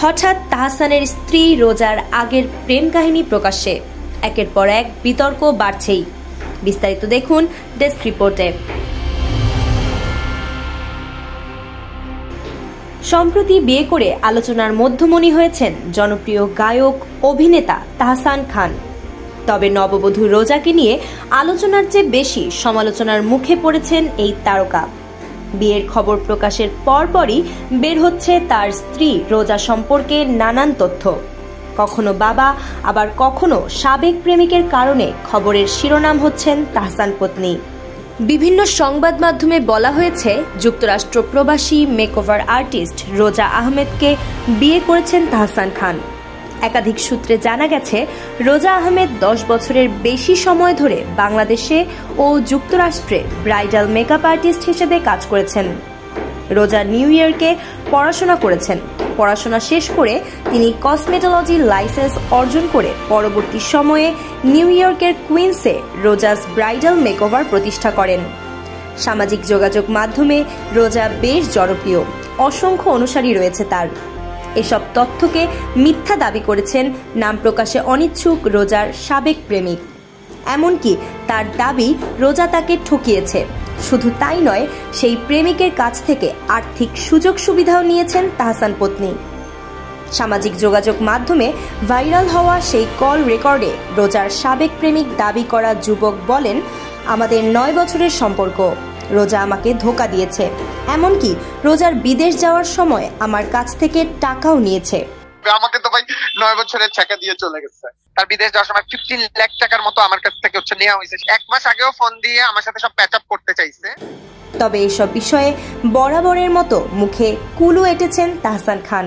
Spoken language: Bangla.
হঠাৎ তাহসানের স্ত্রী রোজার আগের প্রেম কাহিনী প্রকাশ্যে। একের পর এক বিতর্ক বাড়ছেই। বিস্তারিত দেখুন ডেস্ক রিপোর্টে। সম্প্রতি বিয়ে করে আলোচনার মধ্যমণি হয়েছেন জনপ্রিয় গায়ক অভিনেতা তাহসান খান। তবে নববধূ রোজাকে নিয়ে আলোচনার চেয়ে বেশি সমালোচনার মুখে পড়েছেন এই তারকা। বিয়ের খবর প্রকাশের পরপরই বের হচ্ছে তার স্ত্রী রোজা সম্পর্কে নানান তথ্য। কখনো বাবা, আবার কখনো সাবেক প্রেমিকের কারণে খবরের শিরোনাম হচ্ছেন তাহসান পত্নী। বিভিন্ন সংবাদ মাধ্যমে বলা হয়েছে, যুক্তরাষ্ট্র প্রবাসী মেকওভার আর্টিস্ট রোজা আহমেদকে বিয়ে করেছেন তাহসান খান। একাধিক সূত্রে জানা গেছে, রোজা আহমেদ 10 বছরের বেশি সময় ধরে বাংলাদেশে ও যুক্তরাষ্ট্রে ব্রাইডাল মেকআপ আর্টিস্ট হিসেবে কাজ করেছেন। রোজা নিউ ইয়র্কে পড়াশোনা করেছেন। পড়াশোনা শেষ করে তিনি কসমেটোলজি লাইসেন্স অর্জন করে পরবর্তী সময়ে নিউ ইয়র্কের কুইন্সে রোজাস ব্রাইডাল মেকওভার প্রতিষ্ঠা করেন। সামাজিক যোগাযোগ মাধ্যমে রোজা বেশ জনপ্রিয়, অসংখ্য অনুসারী রয়েছে তার। এসব তথ্যকে মিথ্যা দাবি করেছেন নাম প্রকাশে অনিচ্ছুক রোজার সাবেক প্রেমিক। এমনকি তার দাবি, রোজা তাকে ঠকিয়েছে। শুধু তাই নয়, সেই প্রেমিকের কাছ থেকে আর্থিক সুযোগ সুবিধাও নিয়েছেন তাহসান পত্নী। সামাজিক যোগাযোগ মাধ্যমে ভাইরাল হওয়া সেই কল রেকর্ডে রোজার সাবেক প্রেমিক দাবি করা যুবক বলেন, আমাদের 9 বছরের সম্পর্ক। রোজা আমাকে ধোঁকা দিয়েছে। এমনকি রোজার বিদেশ যাওয়ার সময় আমার কাছ থেকে টাকাও নিয়েছে। আমাকে তো ভাই 9 বছরের টাকা দিয়ে চলে গেছে। তার বিদেশ যাওয়ার সময় 15 লাখ টাকার মতো আমার কাছ থেকে নেওয়া হয়েছে। 1 মাস আগেও ফোন দিয়ে আমার সাথে সব প্যাচ আপ করতে চাইছে। তবে এসব বিষয়ে বরাবরের মতো মুখে কুলু এঁটেছেন তাহসান খান।